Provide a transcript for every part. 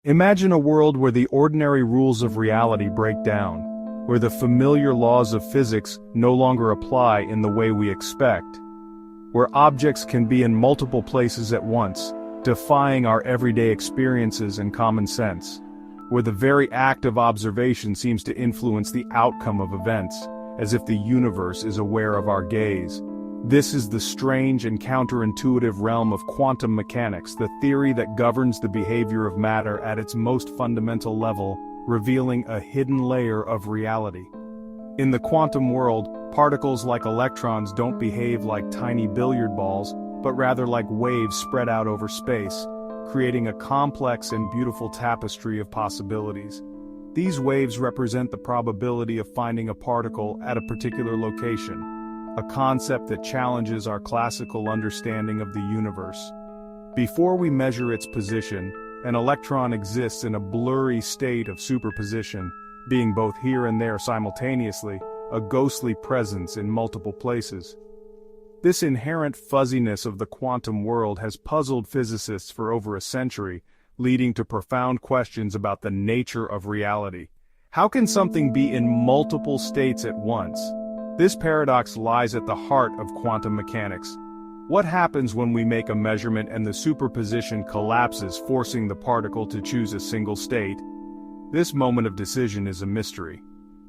Imagine a world where the ordinary rules of reality break down, where the familiar laws of physics no longer apply in the way we expect, where objects can be in multiple places at once, defying our everyday experiences and common sense, where the very act of observation seems to influence the outcome of events, as if the universe is aware of our gaze. This is the strange and counterintuitive realm of quantum mechanics, the theory that governs the behavior of matter at its most fundamental level, revealing a hidden layer of reality. In the quantum world, particles like electrons don't behave like tiny billiard balls, but rather like waves spread out over space, creating a complex and beautiful tapestry of possibilities. These waves represent the probability of finding a particle at a particular location, a concept that challenges our classical understanding of the universe. Before we measure its position, an electron exists in a blurry state of superposition, being both here and there simultaneously, a ghostly presence in multiple places. This inherent fuzziness of the quantum world has puzzled physicists for over a century, leading to profound questions about the nature of reality. How can something be in multiple states at once? This paradox lies at the heart of quantum mechanics. What happens when we make a measurement and the superposition collapses, forcing the particle to choose a single state? This moment of decision is a mystery.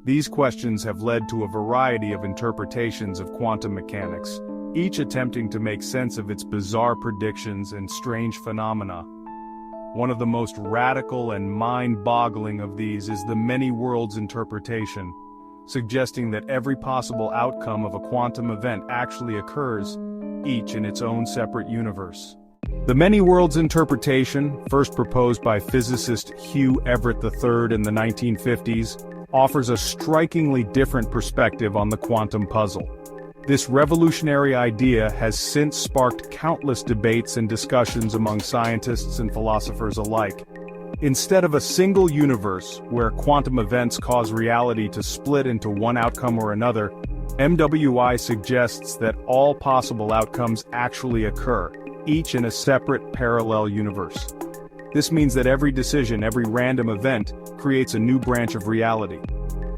These questions have led to a variety of interpretations of quantum mechanics, each attempting to make sense of its bizarre predictions and strange phenomena. One of the most radical and mind-boggling of these is the many worlds interpretation, suggesting that every possible outcome of a quantum event actually occurs, each in its own separate universe. The many worlds interpretation, first proposed by physicist Hugh Everett III in the 1950s, offers a strikingly different perspective on the quantum puzzle. This revolutionary idea has since sparked countless debates and discussions among scientists and philosophers alike. Instead of a single universe where quantum events cause reality to split into one outcome or another, MWI suggests that all possible outcomes actually occur, each in a separate parallel universe. This means that every decision, every random event, creates a new branch of reality.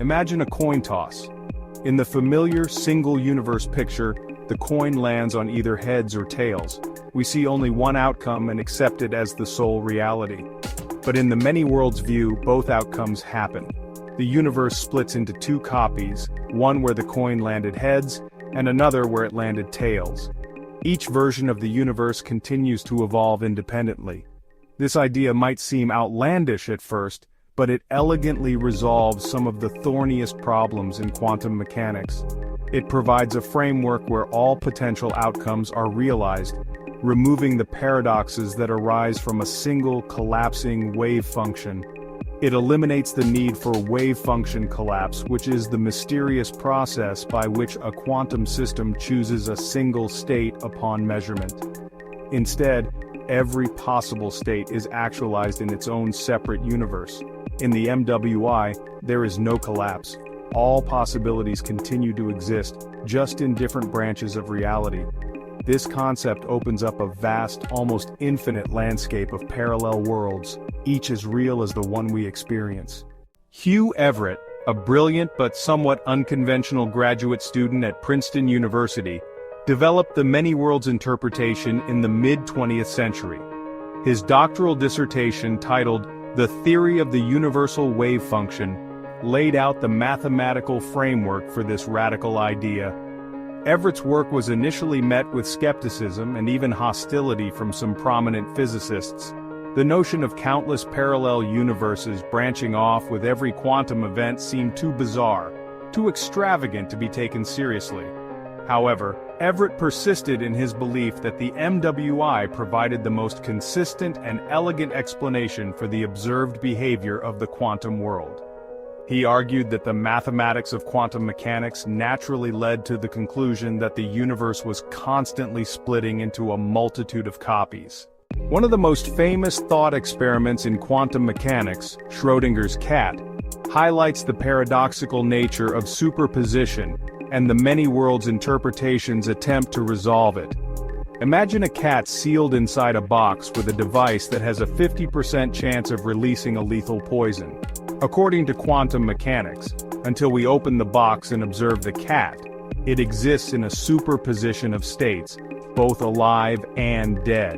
Imagine a coin toss. In the familiar single universe picture, the coin lands on either heads or tails. We see only one outcome and accept it as the sole reality. But in the many worlds view, both outcomes happen. The universe splits into two copies, one where the coin landed heads, and another where it landed tails. Each version of the universe continues to evolve independently. This idea might seem outlandish at first, but it elegantly resolves some of the thorniest problems in quantum mechanics. It provides a framework where all potential outcomes are realized, removing the paradoxes that arise from a single collapsing wave function. It eliminates the need for wave function collapse, which is the mysterious process by which a quantum system chooses a single state upon measurement. Instead, every possible state is actualized in its own separate universe. In the MWI, there is no collapse. All possibilities continue to exist, just in different branches of reality. This concept opens up a vast, almost infinite landscape of parallel worlds, each as real as the one we experience. Hugh Everett, a brilliant but somewhat unconventional graduate student at Princeton University, developed the many worlds interpretation in the mid-20th century. His doctoral dissertation, titled The Theory of the Universal Wave Function, laid out the mathematical framework for this radical idea. Everett's work was initially met with skepticism and even hostility from some prominent physicists. The notion of countless parallel universes branching off with every quantum event seemed too bizarre, too extravagant to be taken seriously. However, Everett persisted in his belief that the MWI provided the most consistent and elegant explanation for the observed behavior of the quantum world. He argued that the mathematics of quantum mechanics naturally led to the conclusion that the universe was constantly splitting into a multitude of copies. One of the most famous thought experiments in quantum mechanics, Schrödinger's cat, highlights the paradoxical nature of superposition and the many worlds interpretation's attempt to resolve it. Imagine a cat sealed inside a box with a device that has a 50% chance of releasing a lethal poison. According to quantum mechanics, until we open the box and observe the cat, it exists in a superposition of states, both alive and dead.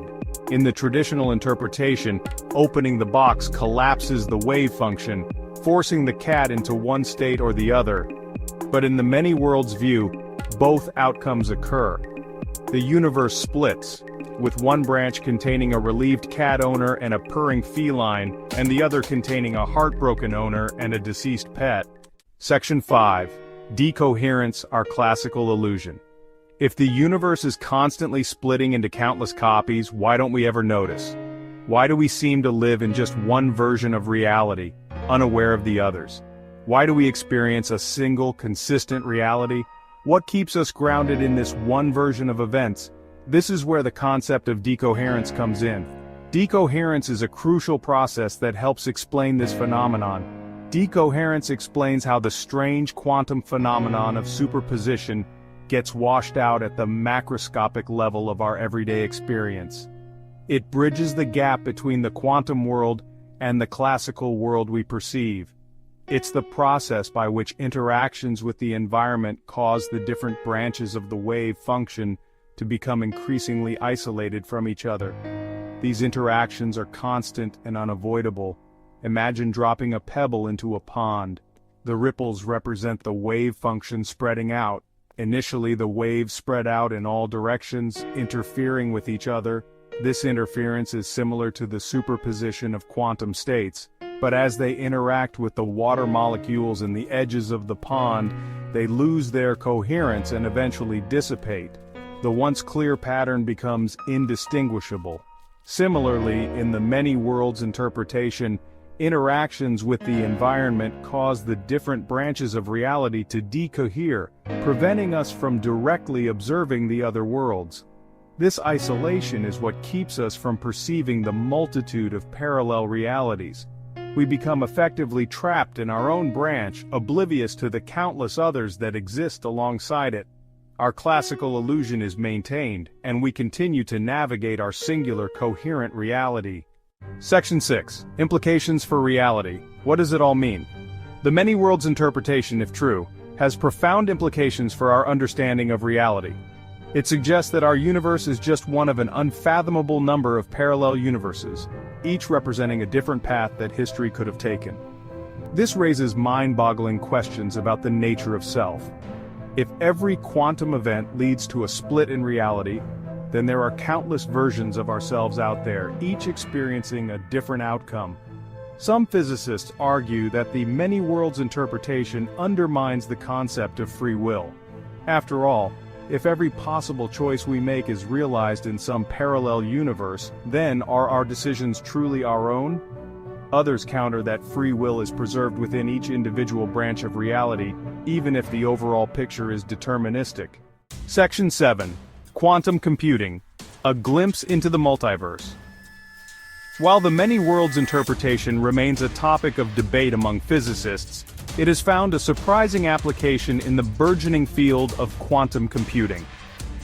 In the traditional interpretation, opening the box collapses the wave function, forcing the cat into one state or the other. But in the many worlds view, both outcomes occur. The universe splits, with one branch containing a relieved cat owner and a purring feline, and the other containing a heartbroken owner and a deceased pet. Section 5. Decoherence, our classical illusion. If the universe is constantly splitting into countless copies, why don't we ever notice? Why do we seem to live in just one version of reality, unaware of the others? Why do we experience a single, consistent reality? What keeps us grounded in this one version of events? This is where the concept of decoherence comes in. Decoherence is a crucial process that helps explain this phenomenon. Decoherence explains how the strange quantum phenomenon of superposition gets washed out at the macroscopic level of our everyday experience. It bridges the gap between the quantum world and the classical world we perceive. It's the process by which interactions with the environment cause the different branches of the wave function to become increasingly isolated from each other. These interactions are constant and unavoidable. Imagine dropping a pebble into a pond. The ripples represent the wave function spreading out. Initially, the waves spread out in all directions, interfering with each other. This interference is similar to the superposition of quantum states. But as they interact with the water molecules in the edges of the pond, they lose their coherence and eventually dissipate. The once clear pattern becomes indistinguishable. Similarly, in the many worlds interpretation, interactions with the environment cause the different branches of reality to decohere, preventing us from directly observing the other worlds. This isolation is what keeps us from perceiving the multitude of parallel realities. We become effectively trapped in our own branch, oblivious to the countless others that exist alongside it. Our classical illusion is maintained, and we continue to navigate our singular coherent reality. Section 6. Implications for reality. What does it all mean? The many worlds interpretation, if true, has profound implications for our understanding of reality. It suggests that our universe is just one of an unfathomable number of parallel universes, each representing a different path that history could have taken. This raises mind-boggling questions about the nature of self. If every quantum event leads to a split in reality, then there are countless versions of ourselves out there, each experiencing a different outcome. Some physicists argue that the many worlds interpretation undermines the concept of free will. After all, if every possible choice we make is realized in some parallel universe, then are our decisions truly our own? Others counter that free will is preserved within each individual branch of reality, even if the overall picture is deterministic. Section 7. Quantum computing. A glimpse into the multiverse. While the many worlds interpretation remains a topic of debate among physicists, it has found a surprising application in the burgeoning field of quantum computing.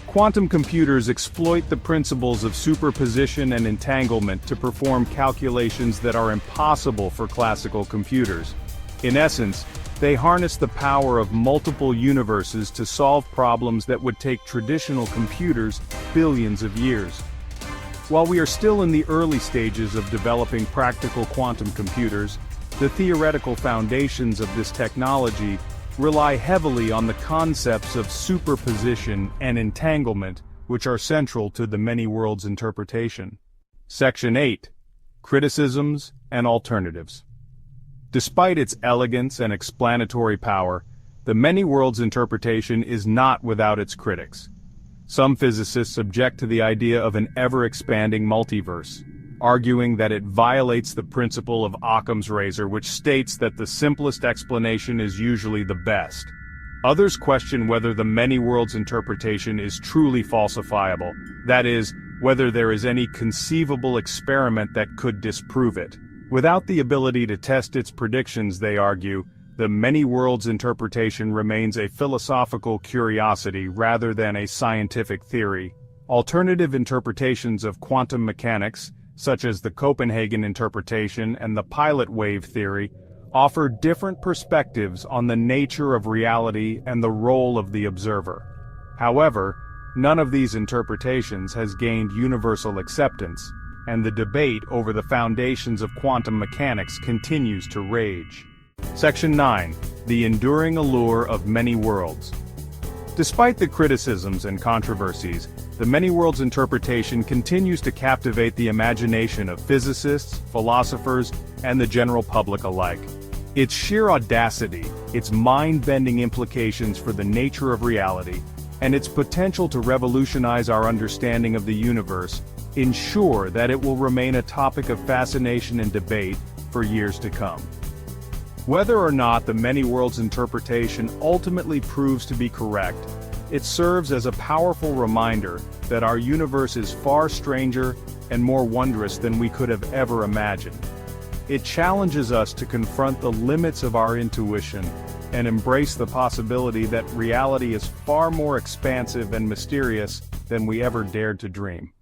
Quantum computers exploit the principles of superposition and entanglement to perform calculations that are impossible for classical computers. In essence, they harness the power of multiple universes to solve problems that would take traditional computers billions of years. While we are still in the early stages of developing practical quantum computers, the theoretical foundations of this technology rely heavily on the concepts of superposition and entanglement, which are central to the many worlds interpretation. Section 8. Criticisms and alternatives. Despite its elegance and explanatory power, the many worlds interpretation is not without its critics. Some physicists object to the idea of an ever-expanding multiverse, arguing that it violates the principle of Occam's razor, which states that the simplest explanation is usually the best. Others question whether the many worlds interpretation is truly falsifiable, that is, whether there is any conceivable experiment that could disprove it. Without the ability to test its predictions, they argue, the many worlds interpretation remains a philosophical curiosity rather than a scientific theory. Alternative interpretations of quantum mechanics, such as the Copenhagen interpretation and the pilot wave theory, offer different perspectives on the nature of reality and the role of the observer. However, none of these interpretations has gained universal acceptance, and the debate over the foundations of quantum mechanics continues to rage. Section 9. The enduring allure of many worlds. Despite the criticisms and controversies, the many worlds interpretation continues to captivate the imagination of physicists, philosophers, and the general public alike. Its sheer audacity, its mind-bending implications for the nature of reality, and its potential to revolutionize our understanding of the universe ensure that it will remain a topic of fascination and debate for years to come. Whether or not the many worlds interpretation ultimately proves to be correct, it serves as a powerful reminder that our universe is far stranger and more wondrous than we could have ever imagined. It challenges us to confront the limits of our intuition and embrace the possibility that reality is far more expansive and mysterious than we ever dared to dream.